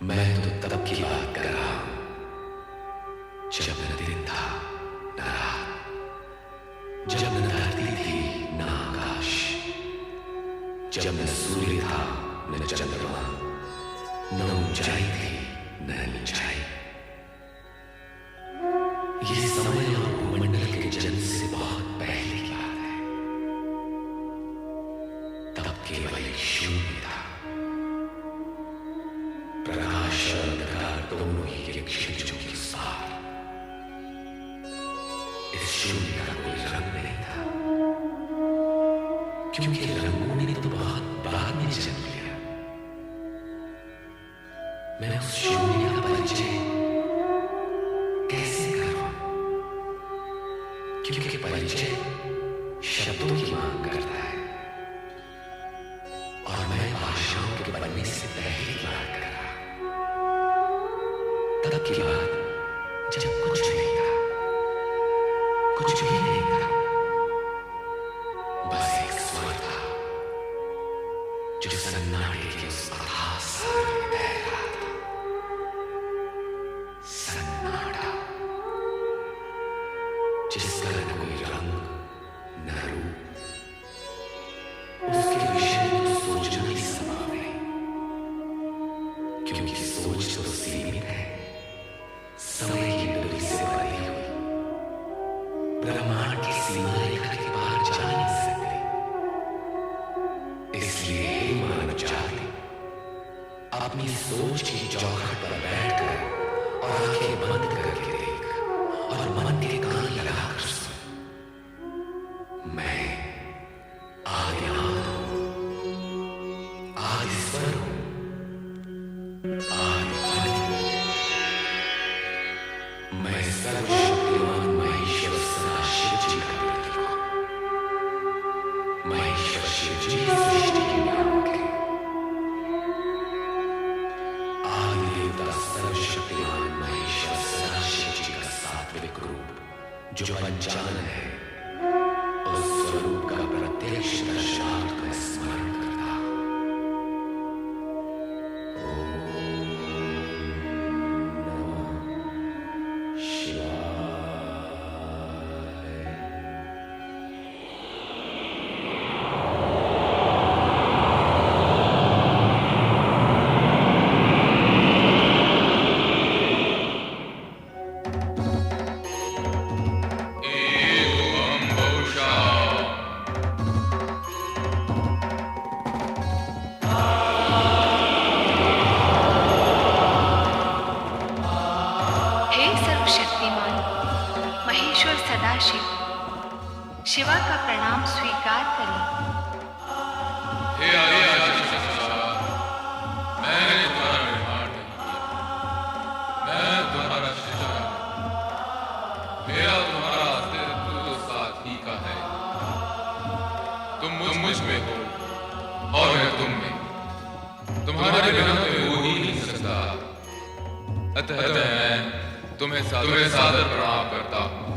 मैं तो तब की बात कर रहा हूं जब न दिन था न रात, जब न धरती थी न आकाश, जब न सूर्य था न चंद्रमा, न ऊंचाई थी न नीचाई। ये समय और भूमंडल के जन्म से बहुत पहले की बात है। तब केवल एक शून्य था। प्रकाश और अंधकार दोनों ही के क्षितिजों के साथ। इस शून्य का कोई रंग नहीं था, क्योंकि रंगों ने तो बहुत बाद में जन्म लिया। मैं उस शून्य का परिचय कैसे करूं? क्योंकि परिचय शब्दों की मांग करता है, और मैं भाषाओं के बनने से पहले की बात कर रहा। तब की बात जब कुछ नहीं था, कुछ भी नहीं था, बस एक स्वर था जो सन्नाटे के उस अथाह सागर में बह रहा था। सन्नाटा जिसका न कोई रंग न रूप, उसके विषय में तो सोचना ही संभव नहीं, क्योंकि सोच तो सीमित है, समय की दूरी से बनी हुई। ब्रह्मांड की सीमा रेखा के बाहर जा नहीं सकती। इसलिए हे मानव जाति, अपनी सोच की चौखट पर बैठकर और आंखें बंद करके देख, और मन के कान लगाकर सुन। मैं आदिनाथ हूं, आदिस्वर हूं, आदिवली हूं। मैं सर्वशक्तिमान महेश्वर सदाशिव जी का प्रतीक हूं। महेश्वर शिव जी सृष्टि के नायक हैं। आदि देवता सर्वशक्तिमान महेश्वर सदाशिव जी का सात्विक रूप जो पंचानन है, उस स्वरूप का प्रत्यक्ष दर्शनार्थ में स्मरण करता हूं। महेश्वर सदाशिव, शिवा का प्रणाम स्वीकार करें। हे मैंने तुम्हारा निर्माण नहीं किया, मैं तुम्हारा सृजन, मेरा तुम्हारा अस्तित्व तो साथ ही का है। तुम मुझ में हो और मैं तुम में, तुम्हारे बिना मैं हो ही नहीं सकता। अतः मैं तुम्हें सादर प्रणाम करता हूँ।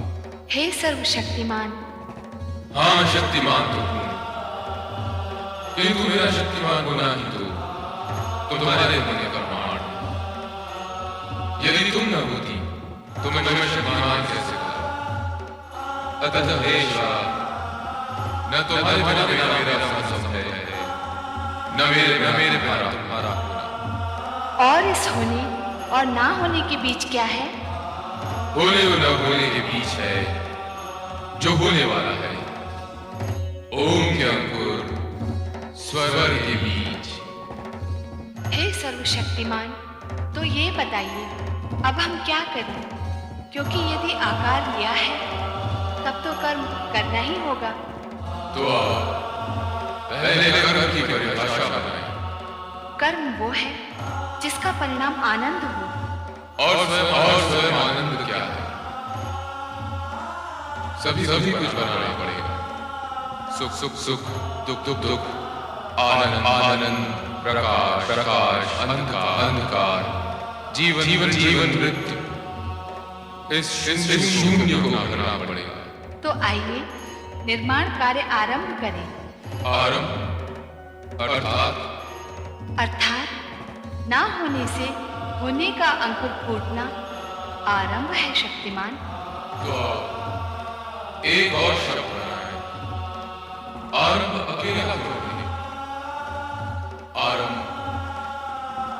हे सर्वशक्तिमान। हाँ, शक्तिमान तो हूँ, किंतु मेरा शक्तिमान होना ही तो तुम्हारे होने का प्रमाण। यदि तुम न होती तो मैं शक्तिमान कैसे होता? अतः हे शिवा, न तुम्हारे बिना मेरा संभव है, न मेरे बिना तुम्हारा होना। और इस होने और ना होने के बीच क्या है? होने और न होने के बीच है जो होने वाला है। ओम के अंकुर स्वर के बीच। हे सर्वशक्तिमान, तो ये बताइए अब हम क्या करें? क्योंकि यदि आकार लिया है तब तो कर्म करना ही होगा। तो पहले कर्म की परिभाषा बनाएं। कर्म वो है जिसका परिणाम आनंद हो। और स्वयं आनंद क्या है? सभी कुछ बनाना पड़ेगा। सुख, दुख, आनंद, प्रकाश, अंधकार, जीवन, मृत्यु। इस शून्य को भरना पड़ेगा। तो आइए निर्माण कार्य आरंभ करें। आरंभ अर्थात ना होने से होने का अंकुर फूटना आरंभ है शक्तिमान। तो एक और शब्द बनाए, आरंभ अकेला क्यों नहीं? आरंभ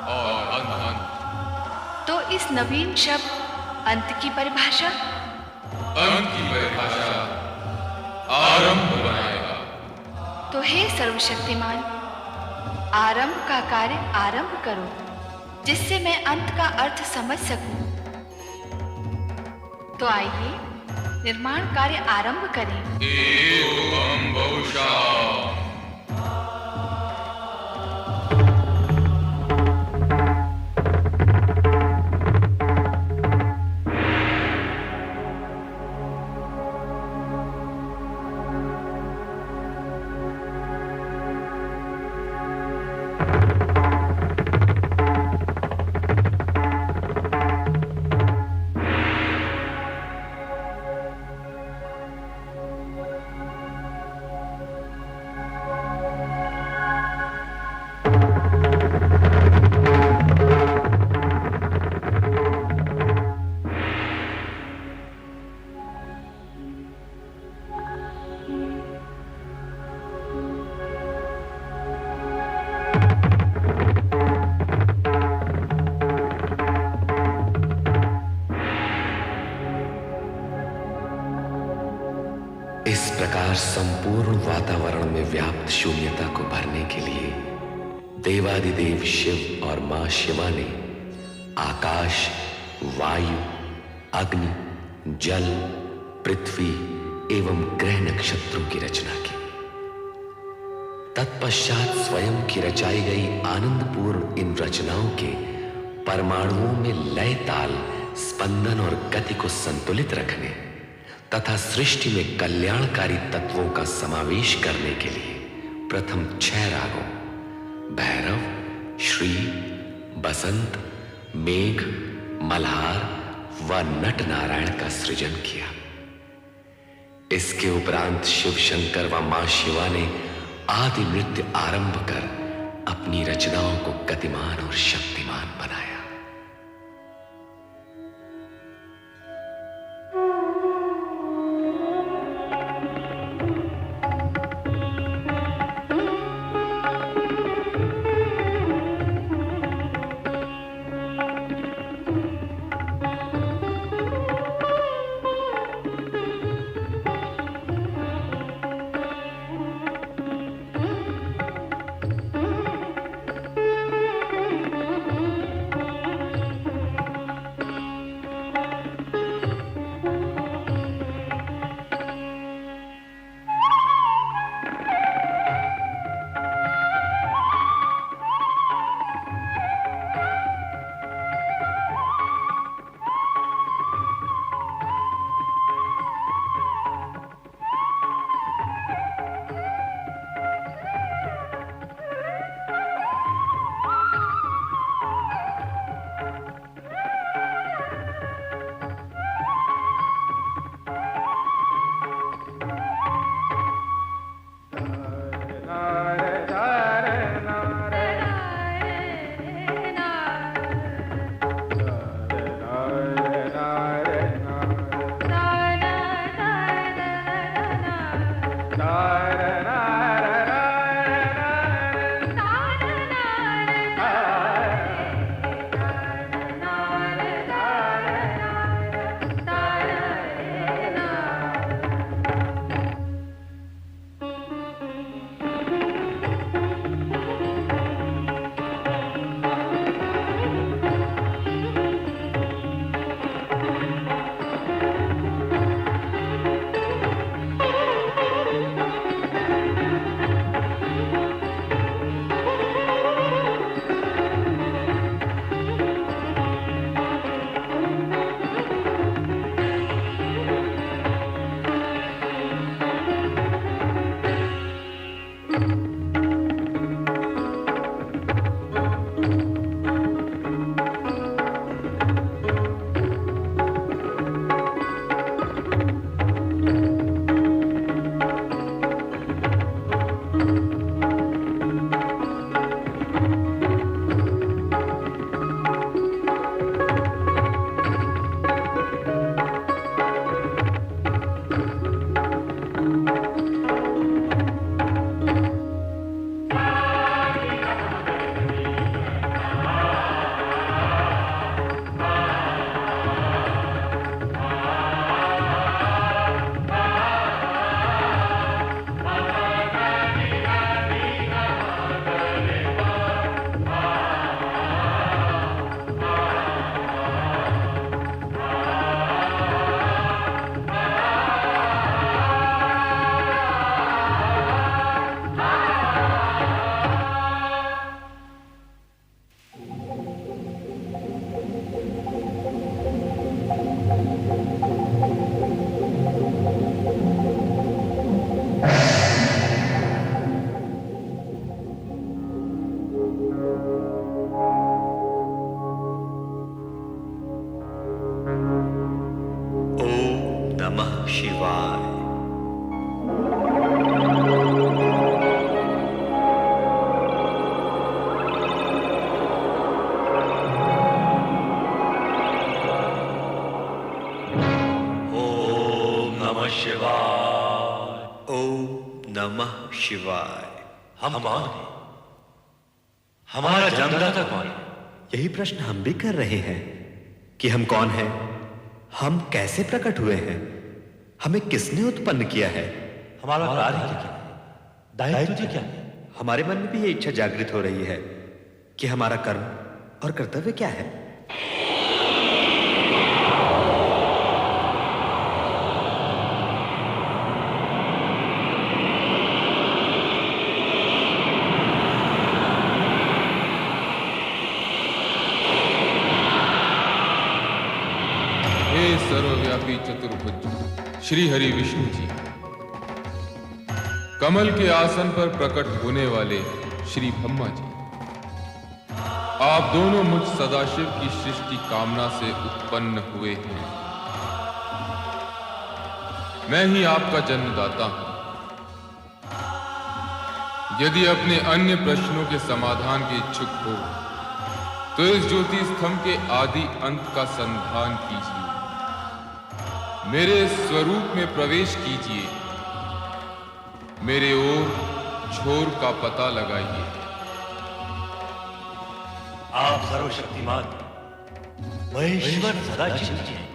और अंत। तो इस नवीन शब्द अंत की परिभाषा? अंत की परिभाषा आरंभ बनाएगा। तो हे सर्वशक्तिमान, आरंभ का कार्य आरंभ करो, जिससे मैं अंत का अर्थ समझ सकूं। तो आइए निर्माण कार्य आरंभ करें। एवं बहुशः। इस प्रकार संपूर्ण वातावरण में व्याप्त शून्यता को भरने के लिए देवादिदेव शिव और मां शिवा ने आकाश, वायु, अग्नि, जल, पृथ्वी एवं ग्रह नक्षत्रों की रचना की। तत्पश्चात स्वयं की रचाई गई आनंदपूर्ण इन रचनाओं के परमाणुओं में लय, ताल, स्पंदन और गति को संतुलित रखने तथा सृष्टि में कल्याणकारी तत्वों का समावेश करने के लिए प्रथम 6 रागों भैरव, श्री, बसंत, मेघ, मल्हार व नट नारायण का सृजन किया। इसके उपरांत शिव शंकर व मां शिवा ने आदि नृत्य आरंभ कर अपनी रचनाओं को गतिमान और शक्तिमान बनाया। शिवाय। ओम नमः शिवाय। ओम नमः शिवाय। हम कौन हैं? हमारा जन्मदाता कौन है? यही प्रश्न हम भी कर रहे हैं कि हम कौन हैं, हम कैसे प्रकट हुए हैं, हमें किसने उत्पन्न किया है, हमारा कार्य क्या है, दायित्व क्या है? हमारे मन में भी ये इच्छा जागृत हो रही है कि हमारा कर्म और कर्तव्य क्या है। हे सर्वव्यापी चतुर्भुज श्री हरि विष्णु जी, कमल के आसन पर प्रकट होने वाले श्री ब्रह्मा जी, आप दोनों मुझ सदाशिव की सृष्टि कामना से उत्पन्न हुए हैं। मैं ही आपका जन्मदाता हूं। यदि अपने अन्य प्रश्नों के समाधान के इच्छुक हो तो इस ज्योति स्तंभ के आदि अंत का संधान कीजिए, मेरे स्वरूप में प्रवेश कीजिए, मेरे ओर छोर का पता लगाइए। आप सर्वशक्तिमान महेश्वर सदाशिव जी हैं।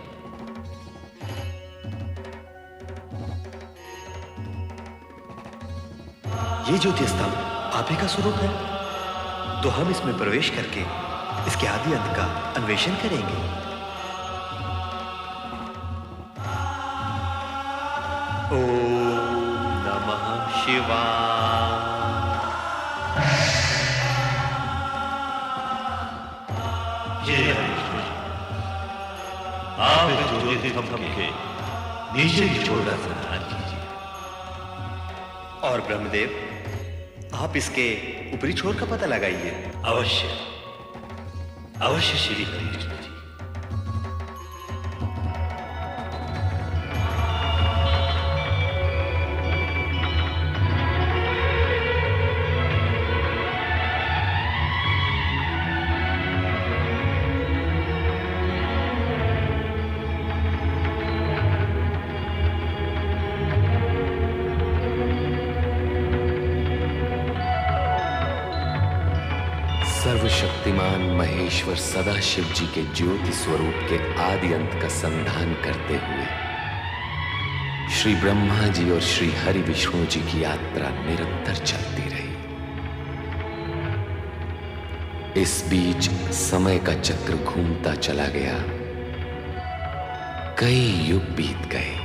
ये ज्योति स्तंभ आप ही का स्वरूप है, तो हम इसमें प्रवेश करके इसके आदि अंत का अन्वेषण करेंगे। ओम नमः शिवाय। जय विष्णु जी, आप इस ज्योति स्तंभ के नीचे की छोर का संधान कीजिए। और ब्रह्मदेव, आप इसके ऊपरी छोर का पता लगाइए। अवश्य अवश्य श्री हरि विष्णु जी। सर्वशक्तिमान महेश्वर सदाशिव जी के ज्योति स्वरूप के आदि अंत का संधान करते हुए श्री ब्रह्मा जी और श्री हरि विष्णु जी की यात्रा निरंतर चलती रही। इस बीच समय का चक्र घूमता चला गया, कई युग बीत गए,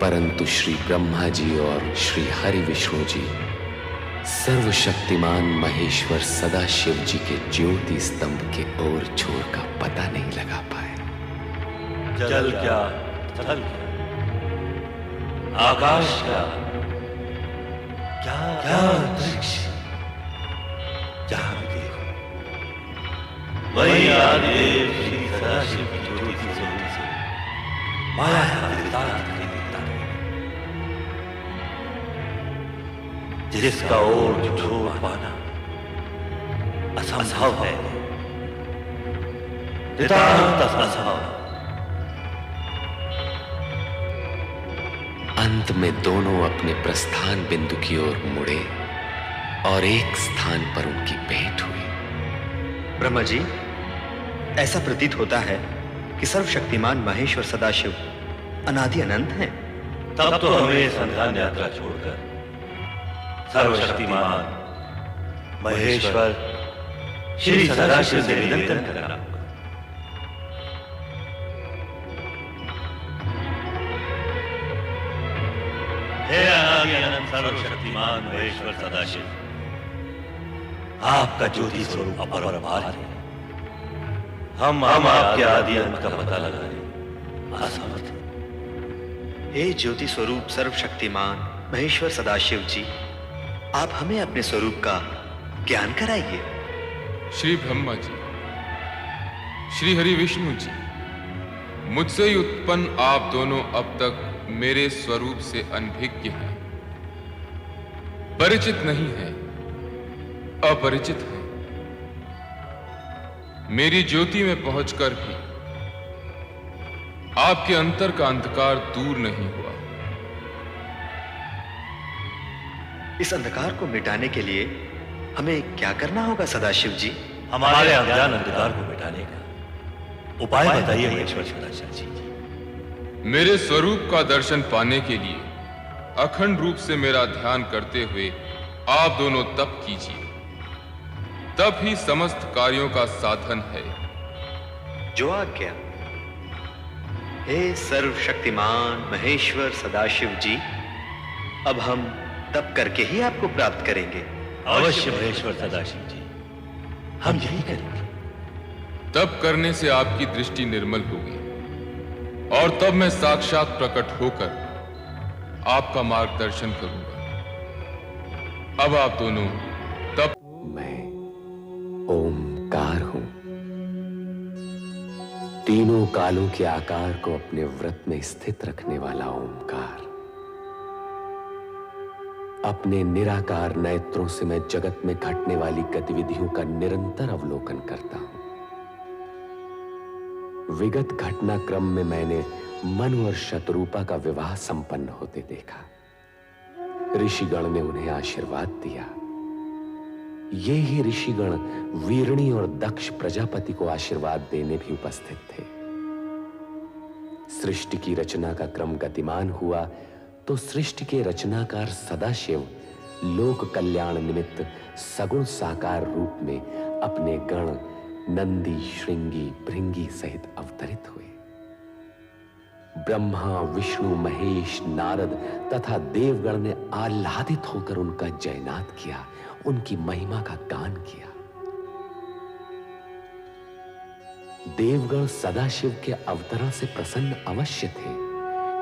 परंतु श्री ब्रह्मा जी और श्री हरि विष्णु जी सर्वशक्तिमान महेश्वर सदाशिव जी के ज्योति स्तंभ के ओर छोर का पता नहीं लगा पाए। जल क्या, स्थल क्या, आकाश क्या, क्या अंतरिक्ष, जहां भी देखो वही आदिदेव श्री सदाशिव की ज्योति स्वरूप से माया का विस्तार दिखाई देता है, जिसका ओर छोर पाना असंभव है, नितांत असंभव। अंत में दोनों अपने प्रस्थान बिंदु की ओर मुड़े और एक स्थान पर उनकी भेंट हुई। ब्रह्मा जी, ऐसा प्रतीत होता है कि सर्वशक्तिमान महेश्वर सदाशिव अनादि अनंत हैं। तब तो हमें संधान यात्रा छोड़कर सर्वशक्तिमान महेश्वर श्री सदाशिव से निरंतर करना होगा। हे अनादि अनंत सर्वशक्तिमान महेश्वर सदाशिव, आपका ज्योति स्वरूप अपरंपार है। हम आपके आदि अंत का पता लगाने असमर्थ हैं। हे ज्योति स्वरूप सर्वशक्तिमान महेश्वर सदाशिव जी, आप हमें अपने स्वरूप का ज्ञान कराइए। श्री ब्रह्मा जी, श्री हरि विष्णु जी, मुझसे ही उत्पन्न आप दोनों अब तक मेरे स्वरूप से अनभिज्ञ हैं, परिचित नहीं हैं, अपरिचित हैं। मेरी ज्योति में पहुंचकर भी आपके अंतर का अंधकार दूर नहीं हुआ। इस अंधकार को मिटाने के लिए हमें क्या करना होगा सदाशिव जी? हमारे अज्ञान अंधकार को मिटाने का उपाय बताइए महेश्वर सदाशिव जी। मेरे स्वरूप का दर्शन पाने के लिए अखंड रूप से मेरा ध्यान करते हुए आप दोनों तप कीजिए, तप ही समस्त कार्यों का साधन है। जो आज्ञा। हे सर्वशक्तिमान महेश्वर सदाशिव जी, अब हम तप करके ही आपको प्राप्त करेंगे। अवश्य महेश्वर सदाशिव जी, हम यही करेंगे। तप करने से आपकी दृष्टि निर्मल होगी और तब मैं साक्षात प्रकट होकर आपका मार्गदर्शन करूंगा। अब आप दोनों तप। मैं ओमकार हूं, तीनों कालों के आकार को अपने व्रत में स्थित रखने वाला ओमकार। अपने निराकार नेत्रों से मैं जगत में घटने वाली गतिविधियों का निरंतर अवलोकन करता हूं। विगत घटनाक्रम में मैंने मनु और शतरूपा का विवाह संपन्न होते देखा। ऋषिगण ने उन्हें आशीर्वाद दिया। ये ही ऋषिगण वीरणी और दक्ष प्रजापति को आशीर्वाद देने भी उपस्थित थे। सृष्टि की रचना का क्रम गतिमान हुआ तो सृष्टि के रचनाकार सदाशिव लोक कल्याण निमित्त सगुण साकार रूप में अपने गण नंदी, श्रृंगी, भृंगी सहित अवतरित हुए। ब्रह्मा, विष्णु, महेश, नारद तथा देवगण ने आह्लादित होकर उनका जयनाद किया, उनकी महिमा का गान किया। देवगण सदाशिव के अवतरण से प्रसन्न अवश्य थे,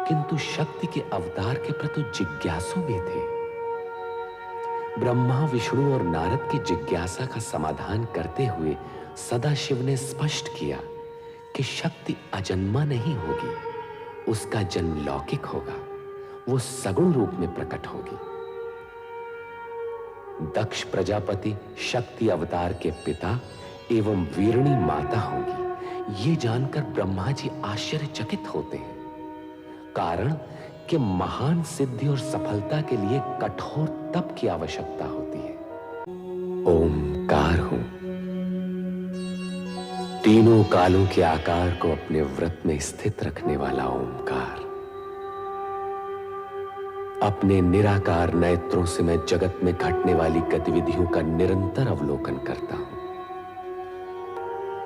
किंतु शक्ति के अवतार के प्रति जिज्ञासु भी थे। ब्रह्मा, विष्णु और नारद की जिज्ञासा का समाधान करते हुए सदाशिव ने स्पष्ट किया कि शक्ति अजन्मा नहीं होगी, उसका जन्म लौकिक होगा, वो सगुण रूप में प्रकट होगी। दक्ष प्रजापति शक्ति अवतार के पिता एवं वीरणी माता होंगी, ये जानकर ब्रह्मा जी आश्चर्यचकित होते हैं। कारण कि महान सिद्धि और सफलता के लिए कठोर तप की आवश्यकता होती है। ओमकार हूं, तीनों कालों के आकार को अपने व्रत में स्थित रखने वाला ओमकार। अपने निराकार नेत्रों से मैं जगत में घटने वाली गतिविधियों का निरंतर अवलोकन करता हूं।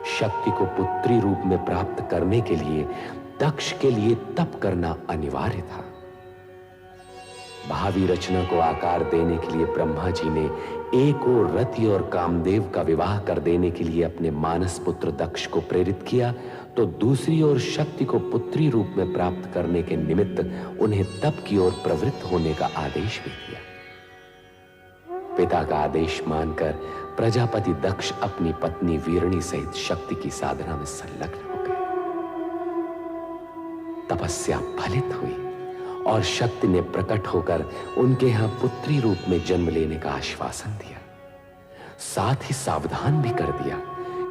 शक्ति को पुत्री रूप में प्राप्त करने के लिए दक्ष के लिए तप करना अनिवार्य था। भावी रचना को आकार देने के लिए ब्रह्मा जी ने एक और रति और कामदेव का विवाह कर देने के लिए अपने मानस पुत्र दक्ष को प्रेरित किया, तो दूसरी ओर शक्ति को पुत्री रूप में प्राप्त करने के निमित्त उन्हें तप की ओर प्रवृत्त होने का आदेश भी दिया। पिता का आदेश मानकर प्रजापति दक्ष अपनी पत्नी वीरणी सहित शक्ति की साधना में संलग्न हो गए। तपस्या फलित हुई और शक्ति ने प्रकट होकर उनके यहां पुत्री रूप में जन्म लेने का आश्वासन दिया। साथ ही सावधान भी कर दिया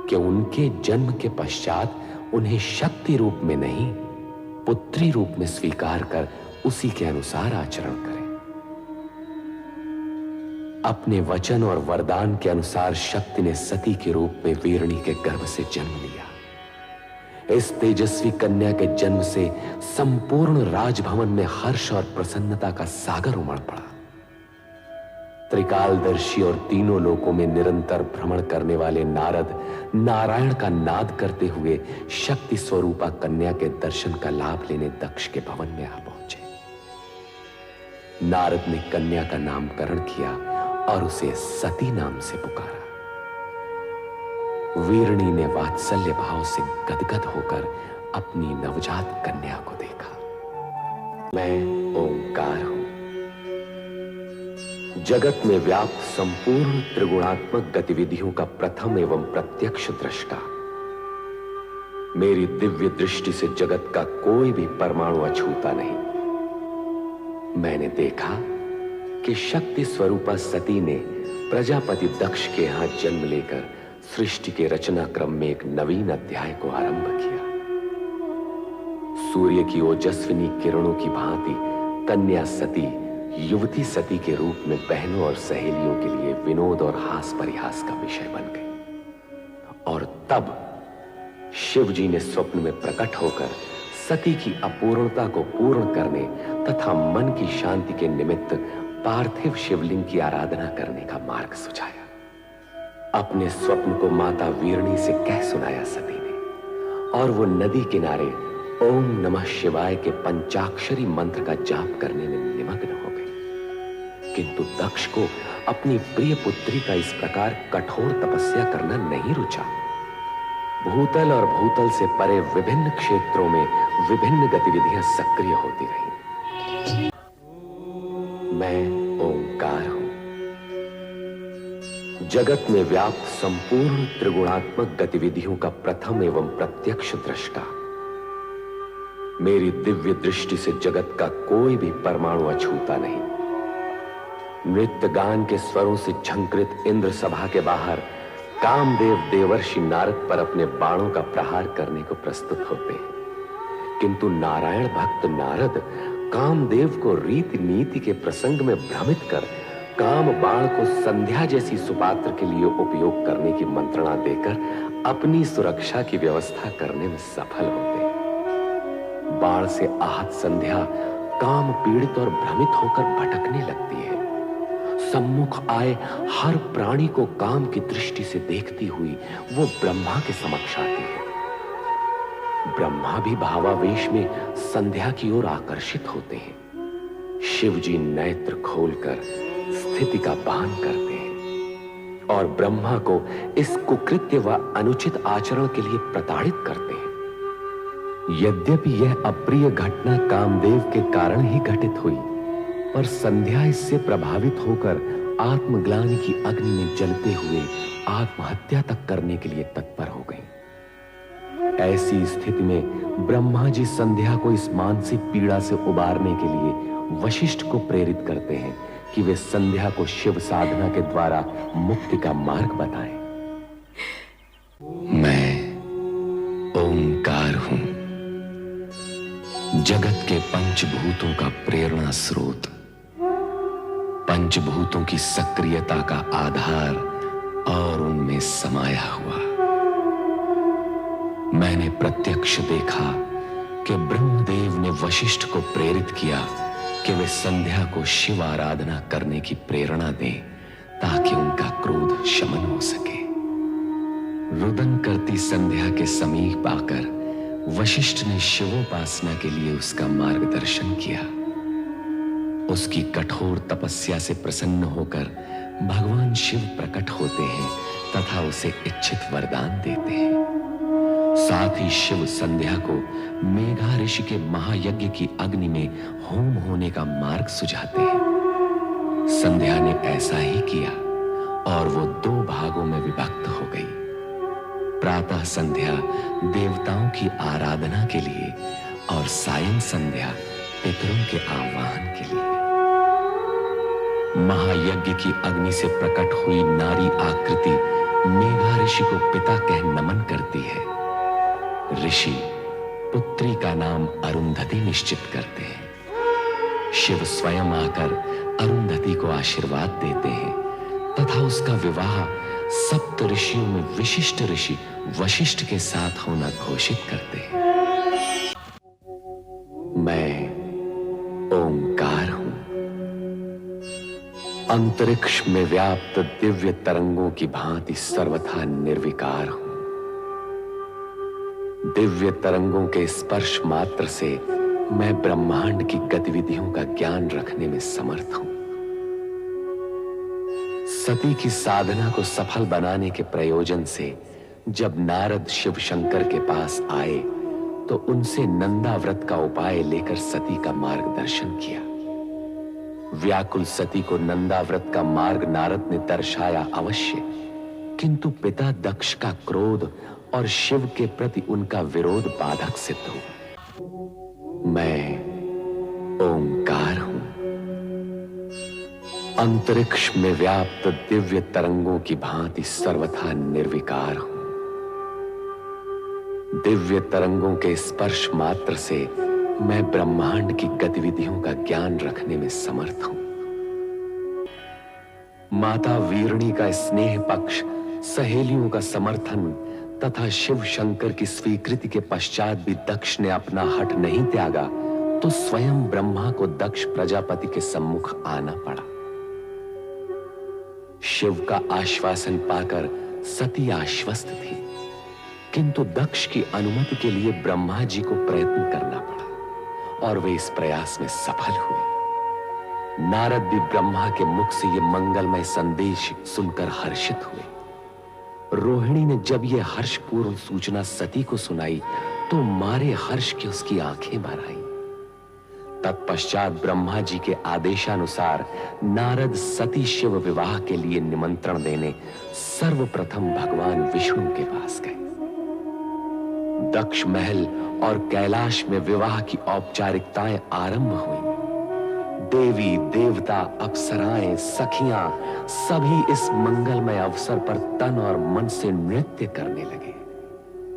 कि उनके जन्म के पश्चात उन्हें शक्ति रूप में नहीं, पुत्री रूप में स्वीकार कर उसी के अनुसार आचरण करें। अपने वचन और वरदान के अनुसार शक्ति ने सती के रूप में वीरणी के गर्भ से जन्म लिया। इस तेजस्वी कन्या के जन्म से संपूर्ण राजभवन में हर्ष और प्रसन्नता का सागर उमड़ पड़ा। त्रिकालदर्शी और तीनों लोकों में निरंतर भ्रमण करने वाले नारद नारायण का नाद करते हुए शक्ति स्वरूपा कन्या के दर्शन का लाभ लेने दक्ष के भवन में आ पहुंचे। नारद ने कन्या का नामकरण किया और उसे सती नाम से पुकारा। वीरणी ने वात्सल्य भाव से गदगद होकर अपनी नवजात कन्या को देखा। मैं ओंकार हूं, जगत में व्याप्त संपूर्ण त्रिगुणात्मक गतिविधियों का प्रथम एवं प्रत्यक्ष दृष्टा। मेरी दिव्य दृष्टि से जगत का कोई भी परमाणु अछूता नहीं। मैंने देखा कि शक्ति स्वरूपा सती ने प्रजापति दक्ष के यहां जन्म लेकर सृष्टि के रचना क्रम में एक नवीन अध्याय को आरंभ किया। सूर्य की ओजस्विनी किरणों की भांति कन्या सती युवती सती के रूप में बहनों और सहेलियों के लिए विनोद और हास परिहास का विषय बन गई। और तब शिव जी ने स्वप्न में प्रकट होकर सती की अपूर्णता को पूर्ण करने तथा मन की शांति के निमित्त पार्थिव शिवलिंग की आराधना करने का मार्ग सुझाया। अपने स्वप्न को माता वीरणी से कह सुनाया सती ने, और वो नदी किनारे ओम नमः शिवाय के पंचाक्षरी मंत्र का जाप करने में निमग्न हो गई। किंतु दक्ष को अपनी प्रिय पुत्री का इस प्रकार कठोर तपस्या करना नहीं रुचा। भूतल और भूतल से परे विभिन्न क्षेत्रों में विभिन्न गतिविधियां सक्रिय होती रहीं। मैं ओंकार हूं, जगत में व्याप्त संपूर्ण त्रिगुणात्मक गतिविधियों का प्रथम एवं प्रत्यक्ष दृष्टा। मेरी दिव्य दृष्टि से जगत का कोई भी परमाणु अछूता नहीं। नृत्य गान के स्वरों से झंकृत इंद्र सभा के बाहर कामदेव देवर्षि नारद पर अपने बाणों का प्रहार करने को प्रस्तुत होते हैं, किंतु नारायण भक्त नारद कामदेव को रीति नीति के प्रसंग में भ्रमित कर काम बाण को संध्या जैसी सुपात्र के लिए उपयोग करने की मंत्रणा देकर अपनी सुरक्षा की व्यवस्था करने में सफल होते हैं। बाण से आहत संध्या काम पीड़ित और भ्रमित होकर भटकने लगती है। सम्मुख आए हर प्राणी को काम की दृष्टि से देखती हुई वो ब्रह्मा के समक्ष आती है। ब्रह्मा भी भावावेश में संध्या की ओर आकर्षित होते हैं। शिव जी नेत्र खोलकर स्थिति का भान करते हैं और ब्रह्मा को इस कुकृत्य व अनुचित आचरण के लिए प्रताड़ित करते हैं। यद्यपि यह अप्रिय घटना कामदेव के कारण ही घटित हुई, पर संध्या इससे प्रभावित होकर आत्मग्लानि की अग्नि में जलते हुए आत्महत्या तक करने के लिए तत्पर हो गई। ऐसी स्थिति में ब्रह्मा जी संध्या को इस मानसिक पीड़ा से उबारने के लिए वशिष्ठ को प्रेरित करते हैं कि वे संध्या को शिव साधना के द्वारा मुक्ति का मार्ग बताएं। मैं ओंकार हूं, जगत के पंचभूतों का प्रेरणा स्रोत, पंचभूतों की सक्रियता का आधार और उनमें समाया हुआ। मैंने प्रत्यक्ष देखा कि ब्रह्मदेव ने वशिष्ठ को प्रेरित किया कि वे संध्या को शिव आराधना करने की प्रेरणा दें ताकि उनका क्रोध शमन हो सके। रुदन करती संध्या के समीप आकर वशिष्ठ ने शिवोपासना के लिए उसका मार्गदर्शन किया। उसकी कठोर तपस्या से प्रसन्न होकर भगवान शिव प्रकट होते हैं तथा उसे इच्छित वरदान देते हैं। साथ ही शिव संध्या को मेघा ऋषि के महायज्ञ की अग्नि में होम होने का मार्ग सुझाते हैं। संध्या ने ऐसा ही किया और वो 2 भागों में विभक्त हो गई। प्रातः संध्या देवताओं की आराधना के लिए और सायं संध्या पितरों के आह्वान के लिए। महायज्ञ की अग्नि से प्रकट हुई नारी आकृति मेघा ऋषि को पिता कह नमन करती है। ऋषि पुत्री का नाम अरुंधति निश्चित करते हैं। शिव स्वयं आकर अरुंधति को आशीर्वाद देते हैं तथा उसका विवाह सप्त ऋषियों में विशिष्ट ऋषि वशिष्ठ के साथ होना घोषित करते हैं। मैं ओंकार हूं, अंतरिक्ष में व्याप्त दिव्य तरंगों की भांति सर्वथा निर्विकार हूं। दिव्य तरंगों के स्पर्श मात्र से मैं ब्रह्मांड की गतिविधियों का ज्ञान रखने में समर्थ हूं। सती की साधना को सफल बनाने के प्रयोजन से जब नारद शिव शंकर के पास आए तो उनसे नंदा व्रत का उपाय लेकर सती का मार्गदर्शन किया। व्याकुल सती को नंदा व्रत का मार्ग नारद ने दर्शाया अवश्य, किंतु पिता दक्ष का क्रोध और शिव के प्रति उनका विरोध बाधक सिद्ध हुआ। मैं ओंकार हूं, अंतरिक्ष में व्याप्त दिव्य तरंगों की भांति सर्वथा निर्विकार हूं। दिव्य तरंगों के स्पर्श मात्र से मैं ब्रह्मांड की गतिविधियों का ज्ञान रखने में समर्थ हूं। माता वीरणी का स्नेह पक्ष, सहेलियों का समर्थन तथा शिव शंकर की स्वीकृति के पश्चात भी दक्ष ने अपना हठ नहीं त्यागा तो स्वयं ब्रह्मा को दक्ष प्रजापति के सम्मुख आना पड़ा। शिव का आश्वासन पाकर सती आश्वस्त थी, किंतु दक्ष की अनुमति के लिए ब्रह्मा जी को प्रयत्न करना पड़ा और वे इस प्रयास में सफल हुए। नारद भी ब्रह्मा के मुख से ये मंगलमय संदेश सुनकर हर्षित हुए। रोहिणी ने जब ये हर्षपूर्ण सूचना सती को सुनाई तो मारे हर्ष की उसकी आंखें भर आईं। तत्पश्चात ब्रह्मा जी के आदेशानुसार नारद सती शिव विवाह के लिए निमंत्रण देने सर्वप्रथम भगवान विष्णु के पास गए। दक्ष महल और कैलाश में विवाह की औपचारिकताएं आरंभ हुई। देवी देवता, अप्सराएं, सखियां सभी इस मंगलमय अवसर पर तन और मन से नृत्य करने लगे।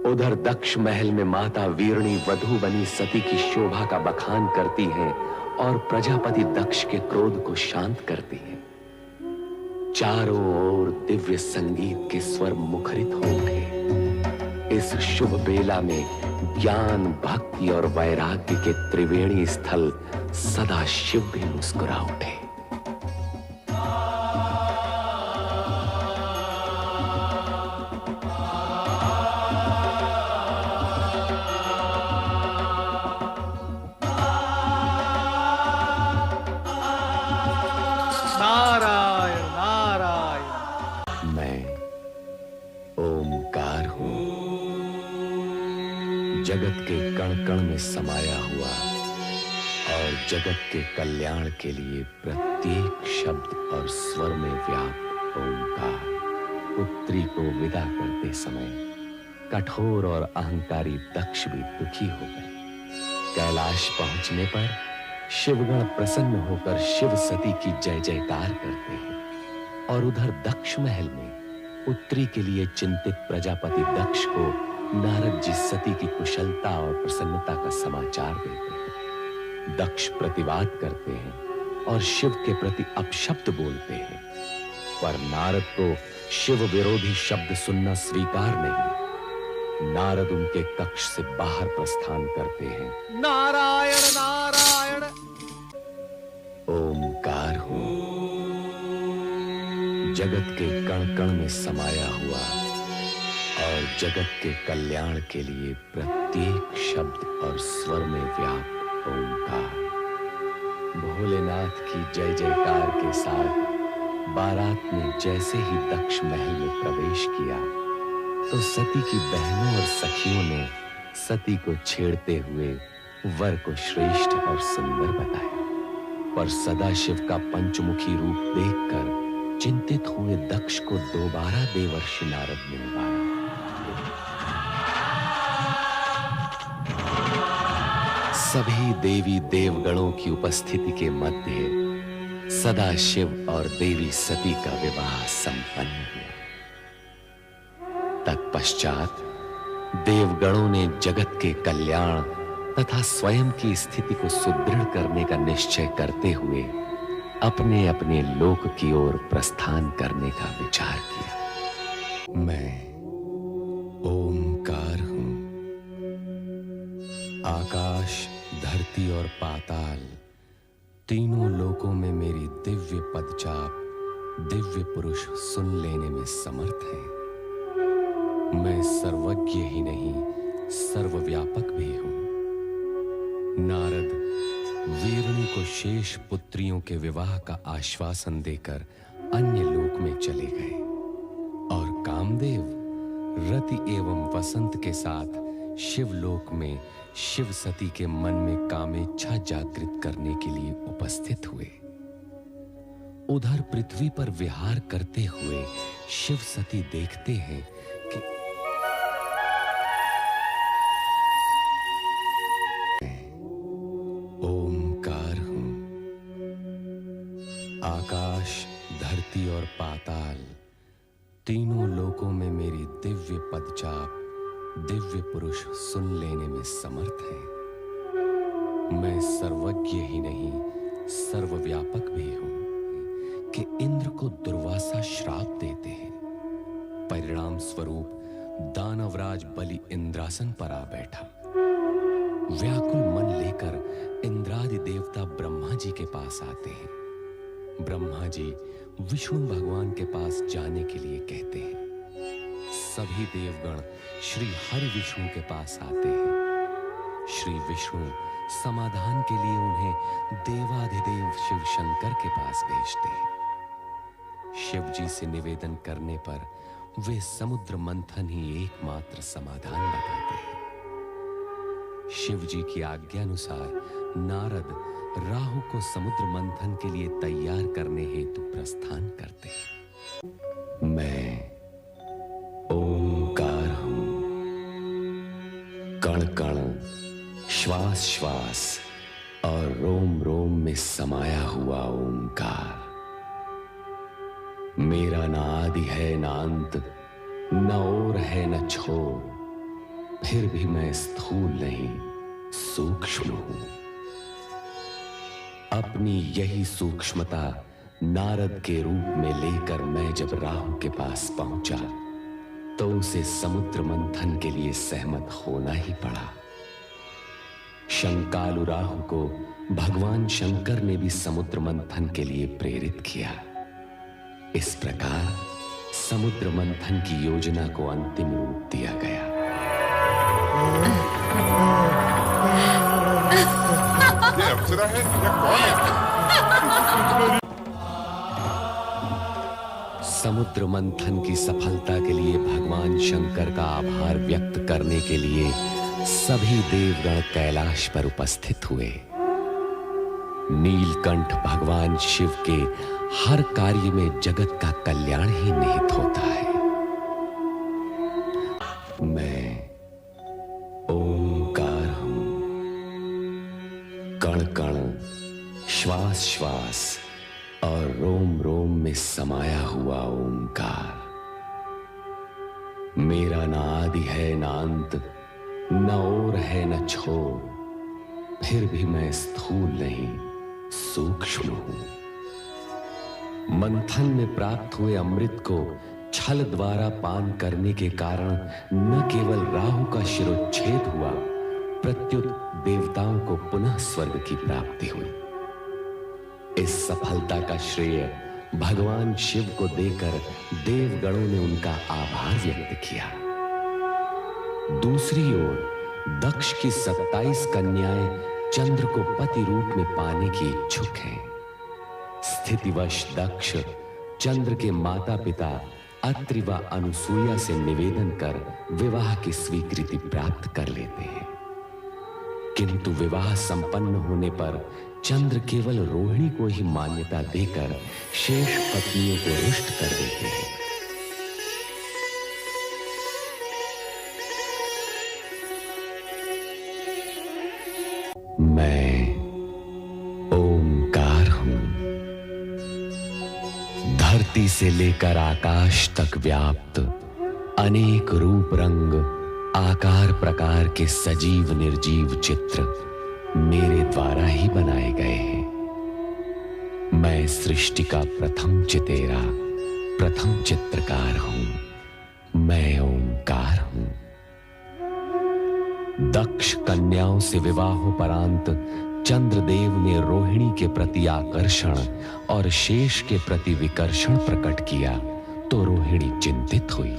उधर दक्ष महल में माता वीरणी वधू बनी सती की शोभा का बखान करती हैं और प्रजापति दक्ष के क्रोध को शांत करती हैं। चारों ओर दिव्य संगीत के स्वर मुखरित हो उठे। इस शुभ बेला में ज्ञान, भक्ति और वैराग्य के त्रिवेणी स्थल सदा शिव भी मुस्कुरा उठे। नारायण नारायण। मैं ओंकार हूं, जगत के कण कण में समाया हुआ और जगत के कल्याण के लिए प्रत्येक शब्द और स्वर में व्याप्त ओंकार। पुत्री को विदा करते समय कठोर और अहंकारी दक्ष भी दुखी हो गए। कैलाश पहुंचने पर शिवगण प्रसन्न होकर शिव सती की जय जयकार करते हैं और उधर दक्ष महल में पुत्री के लिए चिंतित प्रजापति दक्ष को नारद जी सती की कुशलता और प्रसन्नता का समाचार देते हैं। दक्ष प्रतिवाद करते हैं और शिव के प्रति अपशब्द बोलते हैं, पर नारद को शिव विरोधी शब्द सुनना स्वीकार नहीं। नारद उनके कक्ष से बाहर प्रस्थान करते हैं। नारायण नारायण। ओंकार हूं, जगत के कण कण में समाया हुआ और जगत के कल्याण के लिए प्रत्येक शब्द और स्वर में व्याप्त ओंकार। भोलेनाथ की जय जयकार के साथ बारात ने जैसे ही दक्ष महल में प्रवेश किया तो सती की बहनों और सखियों ने सती को छेड़ते हुए वर को श्रेष्ठ और सुंदर बताया, पर सदाशिव का पंचमुखी रूप देखकर चिंतित हुए दक्ष को दोबारा देवर्षि नारद ने उबारा। सभी देवी देवगणों की उपस्थिति के मध्य सदाशिव और देवी सती का विवाह संपन्न हुआ। तत्पश्चात देवगणों ने जगत के कल्याण तथा स्वयं की स्थिति को सुदृढ़ करने का निश्चय करते हुए अपने अपने लोक की ओर प्रस्थान करने का विचार किया। मैं ओंकार हूं, आकाश, धरती और पाताल तीनों लोकों में मेरी दिव्य पदचाप दिव्य पुरुष सुन लेने में समर्थ है। मैं सर्वज्ञ ही नहीं सर्वव्यापक भी हूं। नारद वीरणी को शेष पुत्रियों के विवाह का आश्वासन देकर अन्य लोक में चले गए और कामदेव रति एवं वसंत के साथ शिवलोक में शिव सती के मन में कामेच्छा जागृत करने के लिए उपस्थित हुए। उधर पृथ्वी पर विहार करते हुए शिव सती देखते हैं कि ओमकार हूं। आकाश, धरती और पाताल तीनों लोकों में मेरी दिव्य पदचाप दिव्य पुरुष सुन लेने में समर्थ है। मैं सर्वज्ञ ही नहीं सर्वव्यापक भी हूं कि इंद्र को दुर्वासा श्राप देते हैं। परिणाम स्वरूप दानवराज बलि इंद्रासन पर आ बैठा। व्याकुल मन लेकर इंद्रादि देवता ब्रह्मा जी के पास आते हैं। ब्रह्मा जी विष्णु भगवान के पास जाने के लिए कहते हैं। सभी देवगण श्री हरि विष्णु के पास आते हैं। श्री विष्णु समाधान के लिए उन्हें देवाधिदेव शिव शंकर के पास भेजते हैं। शिव जी से निवेदन करने पर वे समुद्र मंथन ही एकमात्र समाधान बताते हैं। शिव जी की आज्ञानुसार नारद राहु को समुद्र मंथन के लिए तैयार करने हेतु प्रस्थान करते हैं। मैं ओंकार हूं। कण कण, श्वास श्वास और रोम रोम में समाया हुआ ओंकार। मेरा ना आदि है ना अंत, न ओर है न छोर, फिर भी मैं स्थूल नहीं सूक्ष्म हूं। अपनी यही सूक्ष्मता नारद के रूप में लेकर मैं जब राहु के पास पहुंचा तो उसे समुद्र मंथन के लिए सहमत होना ही पड़ा। शंकालु राहु को भगवान शंकर ने भी समुद्र मंथन के लिए प्रेरित किया। इस प्रकार समुद्र मंथन की योजना को अंतिम रूप दिया गया। ये अप्सरा है या कौन है? समुद्र मंथन की सफलता के लिए भगवान शंकर का आभार व्यक्त करने के लिए सभी देवगण कैलाश पर उपस्थित हुए। नीलकंठ भगवान शिव के हर कार्य में जगत का कल्याण ही निहित होता है। मैं ओंकार हूं। कण कण, श्वास श्वास और रोम रोम में समाया हुआ ओंकार। मेरा ना आदि है ना अंत, न ओर है न छोर, फिर भी मैं स्थूल नहीं सूक्ष्म हूं। मंथन में प्राप्त हुए अमृत को छल द्वारा पान करने के कारण न केवल राहु का शिरोच्छेद हुआ, प्रत्युत देवताओं को पुनः स्वर्ग की प्राप्ति हुई। इस सफलता का श्रेय भगवान शिव को देकर देवगणों ने उनका आभार व्यक्त किया। दूसरी ओर दक्ष की 27 कन्याएं चंद्र को पति रूप में पाने की इच्छुक हैं। स्थितिवश दक्ष चंद्र के माता पिता अत्रि व अनुसूया से निवेदन कर विवाह की स्वीकृति प्राप्त कर लेते हैं। किंतु विवाह संपन्न होने पर चंद्र केवल रोहिणी को ही मान्यता देकर शेष पत्नियों को रुष्ट कर देते हैं। मैं ओंकार हूं। धरती से लेकर आकाश तक व्याप्त अनेक रूप रंग आकार प्रकार के सजीव निर्जीव चित्र मेरे द्वारा ही बनाए गए हैं। मैं सृष्टि का प्रथम चितेरा, प्रथम चित्रकार हूं। मैं ओंकार हूं। दक्ष कन्याओं से विवाहोपरांत चंद्रदेव ने रोहिणी के प्रति आकर्षण और शेष के प्रति विकर्षण प्रकट किया तो रोहिणी चिंतित हुई।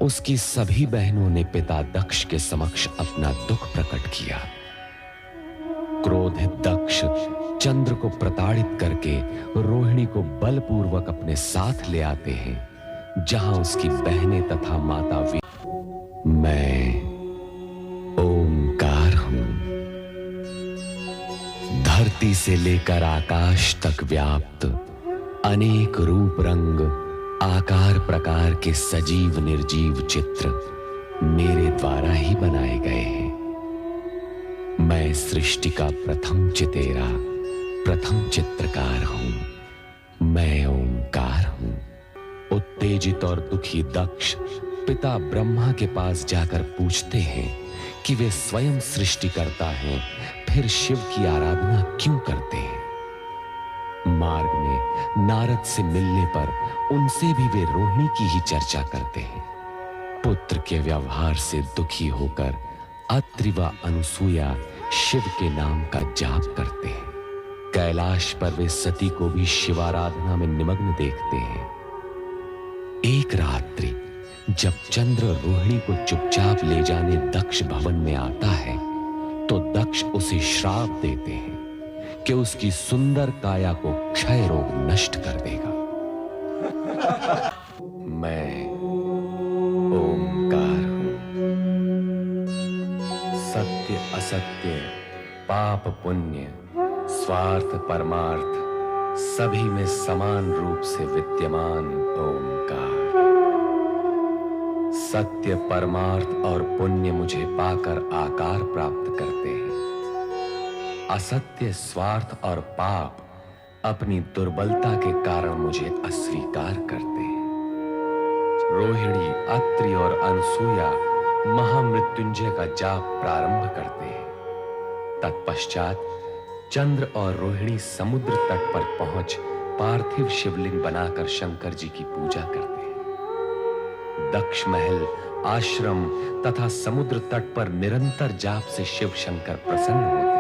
उसकी सभी बहनों ने पिता दक्ष के समक्ष अपना दुख प्रकट किया। क्रोधित दक्ष चंद्र को प्रताड़ित करके रोहिणी को बलपूर्वक अपने साथ ले आते हैं, जहां उसकी बहनें तथा माता भी। मैं ओंकार हूं। धरती से लेकर आकाश तक व्याप्त अनेक रूप रंग आकार प्रकार के सजीव निर्जीव चित्र मेरे द्वारा ही बनाए गए हैं। मैं सृष्टि का प्रथम चितेरा, प्रथम चित्रकार हूं। मैं ओंकार हूं। उत्तेजित और दुखी दक्ष पिता ब्रह्मा के पास जाकर पूछते हैं कि वे स्वयं सृष्टि करता हैं, फिर शिव की आराधना क्यों करते हैं। मार्ग में नारद से मिलने पर उनसे भी वे रोहिणी की ही चर्चा करते हैं। पुत्र के व्यवहार से दुखी होकर अत्रि व अनुसूया शिव के नाम का जाप करते हैं। कैलाश पर वे सती को भी शिवाराधना में निमग्न देखते हैं। एक रात्रि जब चंद्र रोहिणी को चुपचाप ले जाने दक्ष भवन में आता है तो दक्ष उसे श्राप देते हैं कि उसकी सुंदर काया को क्षय रोग नष्ट कर देगा। मैं ओंकार हूं। सत्य असत्य, पाप पुण्य, स्वार्थ परमार्थ सभी में समान रूप से विद्यमान ओंकार। सत्य परमार्थ और पुण्य मुझे पाकर आकार प्राप्त करते हैं। असत्य स्वार्थ और पाप अपनी दुर्बलता के कारण मुझे अस्वीकार करते हैं। रोहिणी, अत्रि और अनसूया महामृत्युंजय का जाप प्रारंभ करते हैं। तत्पश्चात चंद्र और रोहिणी समुद्र तट पर पहुंच पार्थिव शिवलिंग बनाकर शंकर जी की पूजा करते हैं। दक्ष महल, आश्रम तथा समुद्र तट पर निरंतर जाप से शिव शंकर प्रसन्न होते हैं।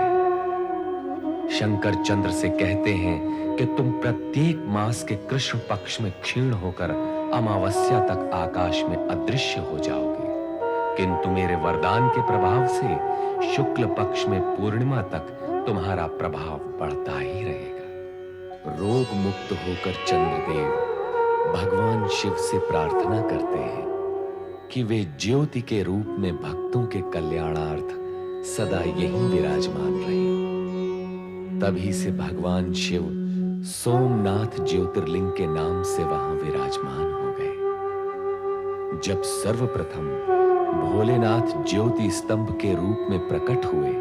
शंकर चंद्र से कहते हैं कि तुम प्रत्येक मास के कृष्ण पक्ष में क्षीण होकर अमावस्या तक आकाश में अदृश्य हो जाओगे, किंतु मेरे वरदान के प्रभाव से शुक्ल पक्ष में पूर्णिमा तक तुम्हारा प्रभाव बढ़ता ही रहेगा। रोग मुक्त होकर चंद्रदेव भगवान शिव से प्रार्थना करते हैं कि वे ज्योति के रूप में भक्तों के कल्याणार्थ सदा यहीं विराजमान रहें। तभी से भगवान शिव सोमनाथ ज्योतिर्लिंग के नाम से वहां विराजमान हो गए। जब सर्वप्रथम भोलेनाथ ज्योति स्तंभ के रूप में प्रकट हुए,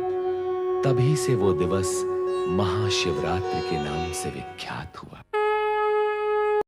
तभी से वो दिवस महाशिवरात्रि के नाम से विख्यात हुआ।